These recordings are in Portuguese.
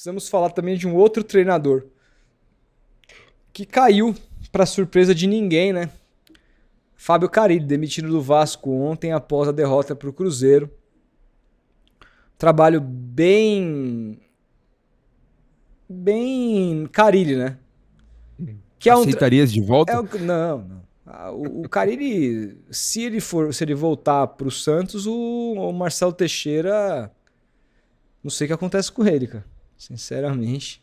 precisamos falar também de um outro treinador que caiu para surpresa de ninguém, né? Fábio Carille, demitido do Vasco ontem após a derrota para o Cruzeiro. Trabalho bem Carille, né? Que é Aceitarias de volta? não. O Carille, se ele voltar para o Santos, o Marcelo Teixeira, não sei o que acontece com ele, cara. Sinceramente.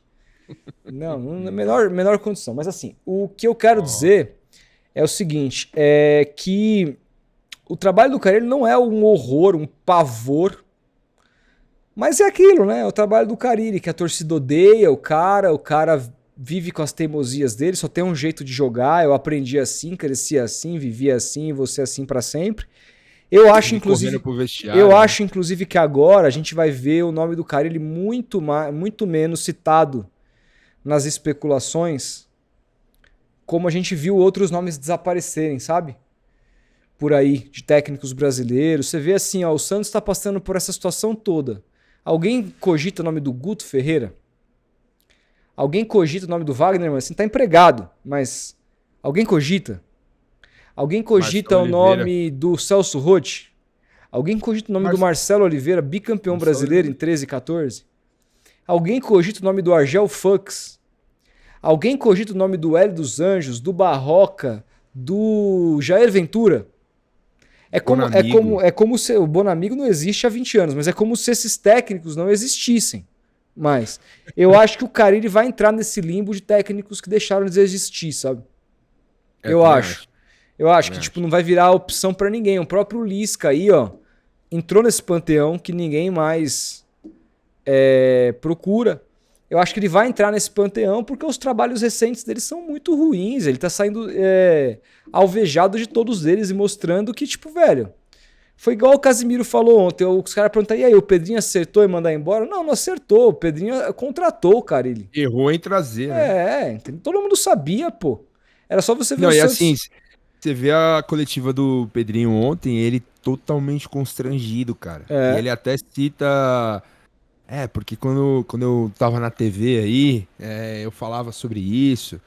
Não, menor condição. Mas assim, o que eu quero Ó. dizer é o seguinte, é que o trabalho do Carille não é um horror, um pavor, mas é aquilo, né? É o trabalho do Carille, que a torcida odeia o cara vive com as teimosias dele, só tem um jeito de jogar, eu aprendi assim, cresci assim, vivi assim, você assim pra sempre. Eu acho Ele correndo inclusive, pro eu vestiário, né? acho inclusive que agora a gente vai ver o nome do Carille muito menos citado nas especulações, como a gente viu outros nomes desaparecerem, sabe? Por aí, de técnicos brasileiros. Você vê assim, ó, o Santos está passando por essa situação toda. Alguém cogita o nome do Guto Ferreira? Alguém cogita o nome do Wagner? Mas assim, tá empregado, mas alguém cogita? Alguém cogita Marcelo o Oliveira. nome do Celso Roth? Alguém cogita o nome do Mar... Marcelo Oliveira, bicampeão Marcelo brasileiro em Oliveira. 13 e 14? Alguém cogita o nome do Argel Fux? Alguém cogita o nome do Hélio dos Anjos, do Barroca, do Jair Ventura? Bonamigo. É como se o Bonamigo não existe há 20 anos, mas é como se esses técnicos não existissem. Mas eu acho que o Carille vai entrar nesse limbo de técnicos que deixaram de existir, sabe? Eu Eu também acho. acho. Eu acho Também que tipo acho. não vai virar opção pra ninguém. O próprio Lisca aí, ó, entrou nesse panteão que ninguém mais procura. Eu acho que ele vai entrar nesse panteão porque os trabalhos recentes dele são muito ruins. Ele tá saindo alvejado de todos eles e mostrando que, tipo, velho, foi igual o Casimiro falou ontem. Os caras perguntaram, e aí, o Pedrinho acertou em mandar embora? Não, não acertou. O Pedrinho contratou o cara. Ele. Errou em trazer, né? Entendeu? Todo mundo sabia, pô. Era só você ver o Não, e assim, Santos. você vê a coletiva do Pedrinho ontem, ele totalmente constrangido, cara. E É. ele até cita. Porque quando eu tava na TV aí, eu falava sobre isso.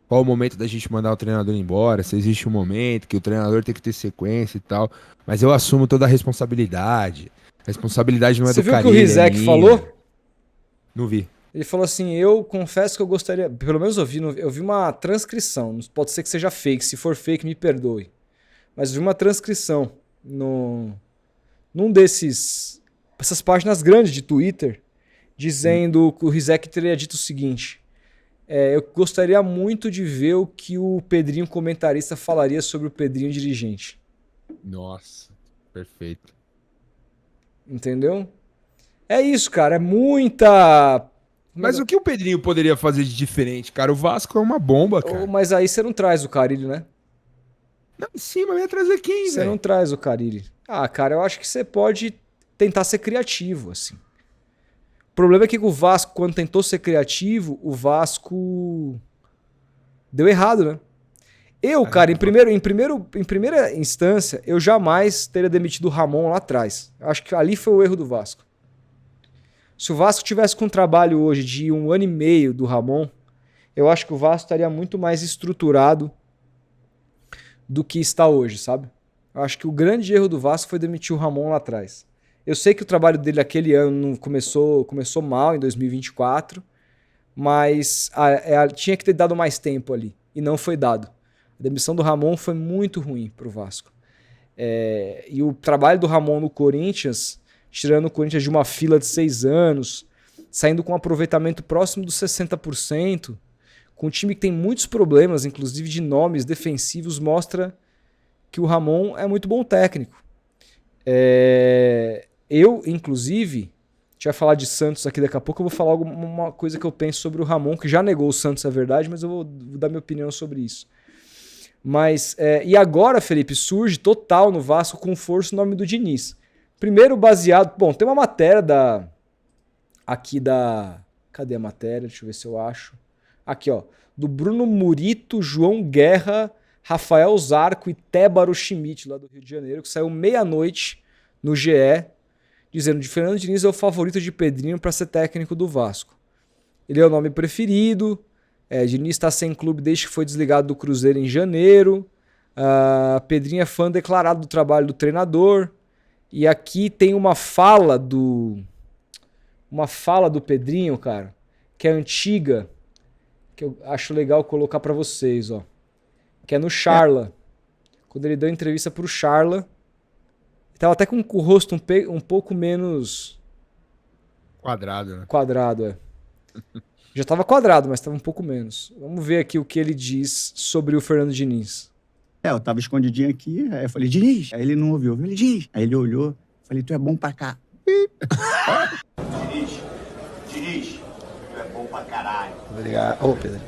Qual o momento da gente mandar o treinador embora? Se existe um momento que o treinador tem que ter sequência e tal. Mas eu assumo toda a responsabilidade. A responsabilidade não é Você do viu o que o Carille, é Rizek minha. falou? Não vi. Ele falou assim: eu confesso que eu gostaria. Pelo menos eu vi uma transcrição. Pode ser que seja fake. Se for fake, me perdoe. Mas eu vi uma transcrição num desses. Essas páginas grandes de Twitter, Hum. dizendo que o Rizek teria dito o seguinte: eu gostaria muito de ver o que o Pedrinho comentarista falaria sobre o Pedrinho dirigente. Nossa, perfeito. Entendeu? É isso, cara. É muita. Como é Mas que... o que o Pedrinho poderia fazer de diferente, cara? O Vasco é uma bomba, cara. Mas aí você não traz o Carilho, né? Não, em cima, ia trazer quem, Você não velho? traz o Carilli. Ah, cara, eu acho que você pode tentar ser criativo, assim. O problema é que o Vasco, quando tentou ser criativo, o Vasco deu errado, né? Eu, cara, É, em primeira instância, eu jamais teria demitido o Ramon lá atrás. Eu acho que ali foi o erro do Vasco. Se o Vasco tivesse com um trabalho hoje de 1 ano e meio do Ramon, eu acho que o Vasco estaria muito mais estruturado do que está hoje, sabe? Eu acho que o grande erro do Vasco foi demitir o Ramon lá atrás. Eu sei que o trabalho dele aquele ano começou mal em 2024, mas tinha que ter dado mais tempo ali e não foi dado. A demissão do Ramon foi muito ruim para o Vasco. E o trabalho do Ramon no Corinthians, tirando o Corinthians de uma fila de 6 anos, saindo com um aproveitamento próximo dos 60%, com um time que tem muitos problemas, inclusive de nomes defensivos, mostra que o Ramon é muito bom técnico. Eu, inclusive, a gente vai falar de Santos aqui daqui a pouco, eu vou falar uma coisa que eu penso sobre o Ramon, que já negou o Santos, é verdade, mas eu vou dar minha opinião sobre isso. Mas, e agora, Felipe, surge total no Vasco com força o nome do Diniz. Primeiro baseado, bom, tem uma matéria aqui da, cadê a matéria? Deixa eu ver se eu acho. Aqui, ó, do Bruno Murito, João Guerra, Rafael Zarco e Tébaro Schmidt, lá do Rio de Janeiro, que saiu meia-noite no GE, dizendo que Fernando Diniz é o favorito de Pedrinho para ser técnico do Vasco. Ele é o nome preferido. Diniz está sem clube desde que foi desligado do Cruzeiro em janeiro. Pedrinho é fã declarado do trabalho do treinador. E aqui tem uma fala do Pedrinho, cara, que é antiga, que eu acho legal colocar pra vocês, ó. Que é no Charla. Quando ele deu entrevista pro Charla, ele tava até com o rosto um pouco menos Quadrado, né? quadrado, Já tava quadrado, mas tava um pouco menos. Vamos ver aqui o que ele diz sobre o Fernando Diniz. Eu tava escondidinho aqui, aí eu falei, Diniz. Aí ele não ouviu. Eu falei, Diniz. Aí ele olhou, falei, tu é bom pra cá. Diniz, tu é bom pra caralho. Obrigado. Ô, Pedro.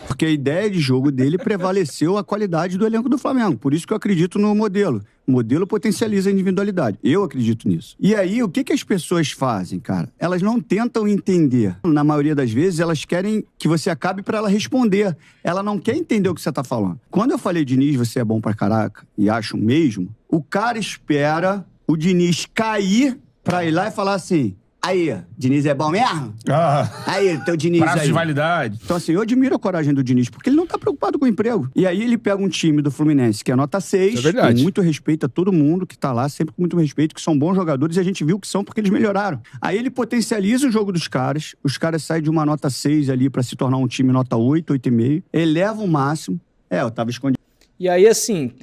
Porque a ideia de jogo dele prevaleceu a qualidade do elenco do Flamengo. Por isso que eu acredito no modelo. O modelo potencializa a individualidade. Eu acredito nisso. E aí, o que as pessoas fazem, cara? Elas não tentam entender. Na maioria das vezes, elas querem que você acabe pra ela responder. Ela não quer entender o que você tá falando. Quando eu falei, Diniz, você é bom pra caraca, e acho mesmo, o cara espera o Diniz cair pra ir lá e falar assim... Aí, Diniz é bom mesmo? Aí, teu Diniz Prazo aí. de validade. Então, assim, eu admiro a coragem do Diniz, porque ele não tá preocupado com o emprego. E aí ele pega um time do Fluminense, que é nota 6, Isso é verdade. com muito respeito a todo mundo que tá lá, sempre com muito respeito, que são bons jogadores, e a gente viu que são porque eles melhoraram. Aí ele potencializa o jogo dos caras, os caras saem de uma nota 6 ali pra se tornar um time nota 8, 8,5, eleva o máximo. Eu tava escondido. E aí, assim,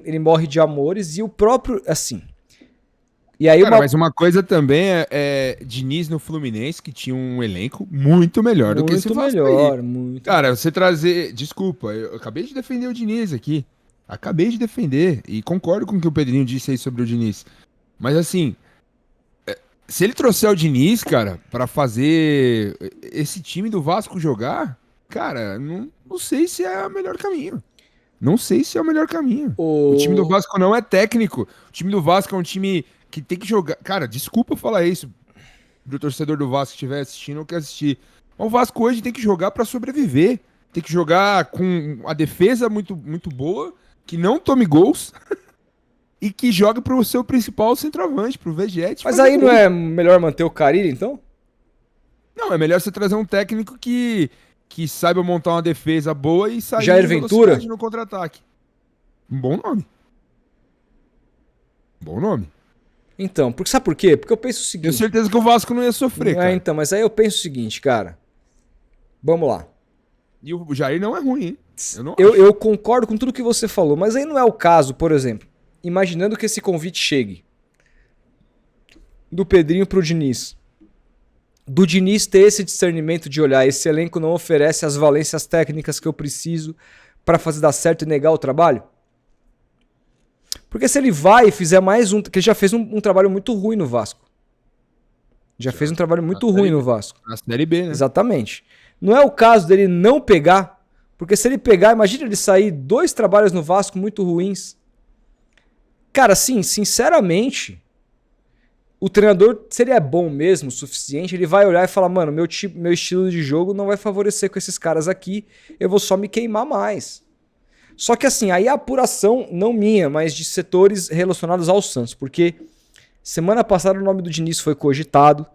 ele morre de amores e o próprio, assim... E aí Cara, mas uma coisa também é Diniz no Fluminense, que tinha um elenco muito melhor do que esse muito Vasco melhor, aí. muito. Cara, você trazer... Desculpa, eu acabei de defender o Diniz aqui. Acabei de defender. E concordo com o que o Pedrinho disse aí sobre o Diniz. Mas assim, se ele trouxer o Diniz, cara, pra fazer esse time do Vasco jogar, cara, não sei se é o melhor caminho. Não sei se é o melhor caminho. O time do Vasco não é técnico. O time do Vasco é um time que tem que jogar... Cara, desculpa falar isso pro torcedor do Vasco que estiver assistindo ou quer assistir. O Vasco hoje tem que jogar pra sobreviver. Tem que jogar com a defesa muito, muito boa, que não tome gols e que joga pro seu principal centroavante, pro Vegete. Mas aí não é melhor manter o Carille, então? Não, é melhor você trazer um técnico que saiba montar uma defesa boa e sair Jair Ventura no contra-ataque. Um bom nome. Bom nome. Então, sabe por quê? Porque eu penso o seguinte... Tenho certeza que o Vasco não ia sofrer, cara. Então, mas aí eu penso o seguinte, cara. Vamos lá. E o Jair não é ruim, hein? Eu concordo com tudo que você falou, mas aí não é o caso, por exemplo, imaginando que esse convite chegue do Pedrinho pro Diniz. Do Diniz ter esse discernimento de olhar, esse elenco não oferece as valências técnicas que eu preciso pra fazer dar certo e negar o trabalho? Porque se ele vai e fizer mais um... Porque ele já fez um trabalho muito ruim no Vasco. Já fez um trabalho muito ruim no Vasco. Na Série B, né? Exatamente. Não é o caso dele não pegar, porque se ele pegar, imagina ele sair 2 trabalhos no Vasco muito ruins. Cara, assim, sinceramente, o treinador, se ele é bom mesmo, o suficiente, ele vai olhar e falar, mano, meu estilo de jogo não vai favorecer com esses caras aqui, eu vou só me queimar mais. Só que assim, aí a apuração, não minha, mas de setores relacionados ao Santos, porque semana passada o nome do Diniz foi cogitado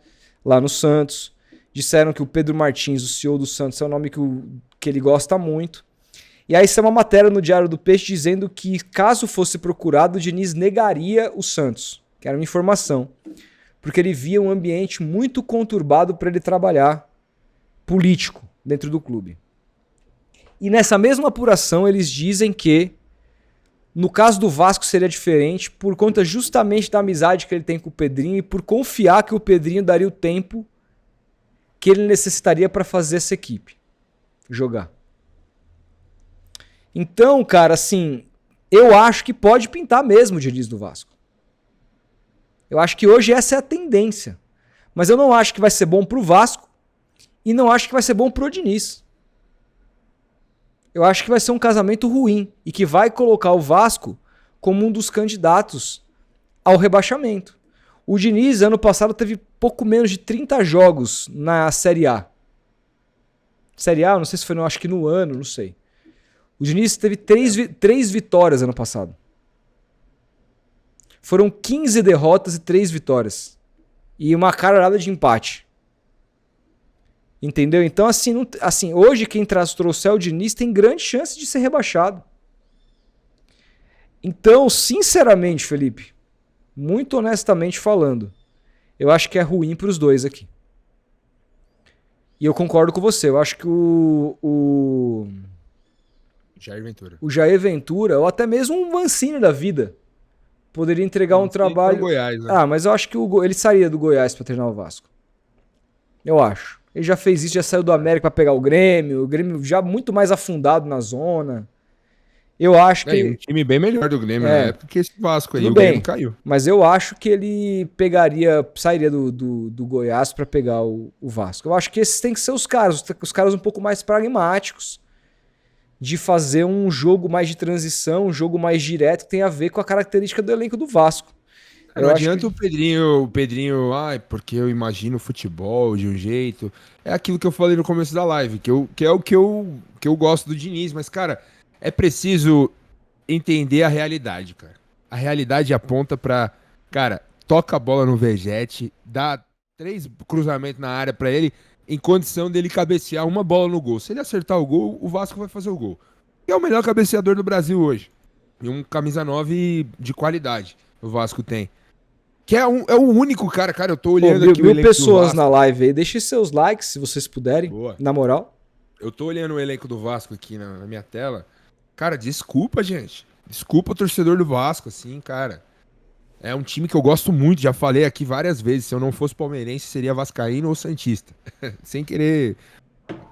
lá no Santos, disseram que o Pedro Martins, o CEO do Santos, é um nome que ele gosta muito, e aí saiu uma matéria no Diário do Peixe dizendo que caso fosse procurado, o Diniz negaria o Santos, que era uma informação, porque ele via um ambiente muito conturbado para ele trabalhar político dentro do clube. E nessa mesma apuração eles dizem que no caso do Vasco seria diferente por conta justamente da amizade que ele tem com o Pedrinho e por confiar que o Pedrinho daria o tempo que ele necessitaria para fazer essa equipe jogar. Então, cara, assim, eu acho que pode pintar mesmo o Diniz do Vasco. Eu acho que hoje essa é a tendência. Mas eu não acho que vai ser bom pro Vasco e não acho que vai ser bom pro Diniz. Eu acho que vai ser um casamento ruim e que vai colocar o Vasco como um dos candidatos ao rebaixamento. O Diniz, ano passado, teve pouco menos de 30 jogos na Série A. Série A, não sei se foi acho que no ano, não sei. O Diniz teve 3 vitórias ano passado. Foram 15 derrotas e 3 vitórias. E uma caralhada de empate. Entendeu? Então, assim, assim hoje quem trouxer o Diniz tem grande chance de ser rebaixado. Então, sinceramente, Felipe, muito honestamente falando, eu acho que é ruim para os dois aqui. E eu concordo com você. Eu acho que Jair Ventura. o Jair Ventura, ou até mesmo um Mancini da vida, poderia entregar um trabalho... Goiás, né? Ah, mas eu acho que ele sairia do Goiás para treinar o Vasco. Eu acho. Ele já fez isso, já saiu do América para pegar o Grêmio já muito mais afundado na zona. Eu acho que... Um time bem melhor do Grêmio na época que esse Vasco aí. Tudo O bem, Grêmio caiu. mas eu acho que ele sairia do Goiás para pegar o Vasco. Eu acho que esses têm que ser os caras um pouco mais pragmáticos, de fazer um jogo mais de transição, um jogo mais direto, que tem a ver com a característica do elenco do Vasco. Não adianta o Pedrinho, porque eu imagino futebol de um jeito. É aquilo que eu falei no começo da live, que é o que eu gosto do Diniz, mas, cara, é preciso entender a realidade, cara. A realidade aponta pra, cara, toca a bola no Vegete, dá 3 cruzamentos na área pra ele, em condição dele cabecear uma bola no gol. Se ele acertar o gol, o Vasco vai fazer o gol. É o melhor cabeceador do Brasil hoje. E um camisa 9 de qualidade o Vasco tem. Que é o único cara, eu tô olhando aqui o elenco pessoas do Vasco. na live aí, deixem seus likes se vocês puderem. Boa. Na moral. Eu tô olhando o elenco do Vasco aqui na minha tela. Cara, desculpa, gente. Desculpa o torcedor do Vasco, assim, cara. É um time que eu gosto muito, já falei aqui várias vezes. Se eu não fosse palmeirense, seria vascaíno ou santista. Sem querer...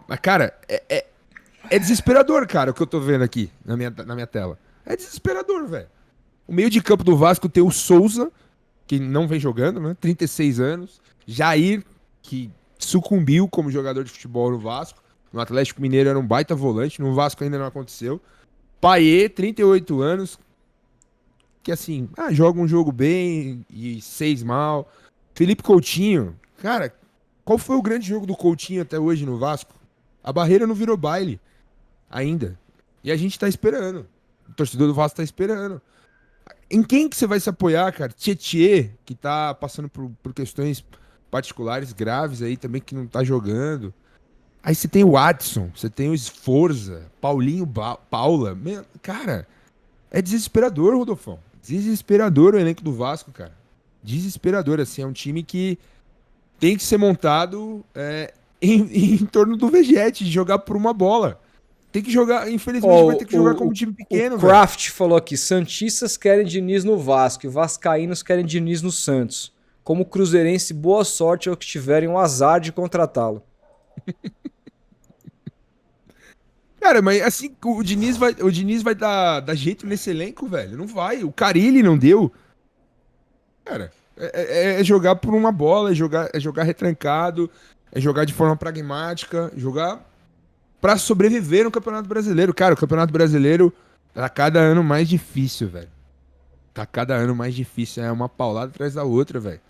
Mas, cara, é desesperador, cara, o que eu tô vendo aqui na minha tela. É desesperador, velho. O meio de campo do Vasco tem o Souza, que não vem jogando, né? 36 anos. Jair, que sucumbiu como jogador de futebol no Vasco. No Atlético Mineiro era um baita volante. No Vasco ainda não aconteceu. Payet, 38 anos. Que assim, joga um jogo bem e 6 mal. Felipe Coutinho. Cara, qual foi o grande jogo do Coutinho até hoje no Vasco? A barreira não virou baile ainda. E a gente tá esperando. O torcedor do Vasco tá esperando. Em quem que você vai se apoiar, cara? Tietê, que tá passando por questões particulares graves aí também, que não tá jogando. Aí você tem o Adson, você tem o Sforza, Paulinho Paula. Cara, é desesperador, Rodolfão. Desesperador o elenco do Vasco, cara. Desesperador, assim. É um time que tem que ser montado em torno do Vegete, de jogar por uma bola. Tem que jogar, infelizmente, vai ter que jogar como time pequeno, velho. O Kraft falou aqui, santistas querem Diniz no Vasco e vascaínos querem Diniz no Santos. Como cruzeirense, boa sorte ao que tiverem um azar de contratá-lo. Cara, mas assim, o Diniz vai dar jeito nesse elenco, velho? Não vai. O Carille não deu. Cara, é jogar por uma bola, é jogar retrancado, é jogar de forma pragmática, jogar pra sobreviver no Campeonato Brasileiro. Cara, o Campeonato Brasileiro tá cada ano mais difícil, velho. Tá cada ano mais difícil. É uma paulada atrás da outra, velho.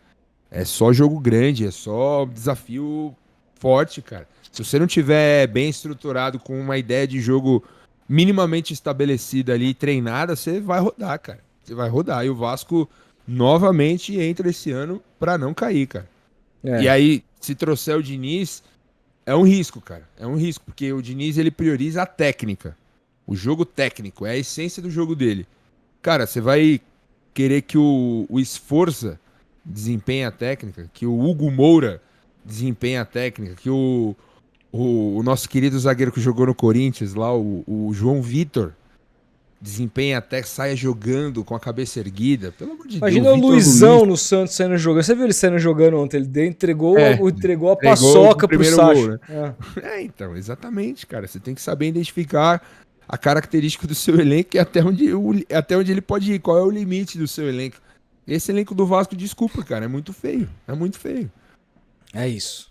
É só jogo grande, é só desafio forte, cara. Se você não tiver bem estruturado, com uma ideia de jogo minimamente estabelecida ali, treinada, você vai rodar, cara. Você vai rodar. E o Vasco novamente entra esse ano pra não cair, cara. E aí, se trouxer o Diniz, é um risco, cara. É um risco, porque o Diniz, ele prioriza a técnica. O jogo técnico, é a essência do jogo dele. Cara, você vai querer que o Sforza desempenhe a técnica, que o Hugo Moura desempenhe a técnica, que o nosso querido zagueiro que jogou no Corinthians lá, o João Vitor, desempenha até, saia jogando com a cabeça erguida. Pelo amor de Deus. Imagina o Luizão no Santos saindo jogando. Você viu ele saindo jogando ontem? Ele entregou a paçoca pro Sacha. Gol, né? Então, exatamente, cara. Você tem que saber identificar a característica do seu elenco e até onde ele pode ir. Qual é o limite do seu elenco? Esse elenco do Vasco, desculpa, cara, é muito feio. É muito feio. É isso.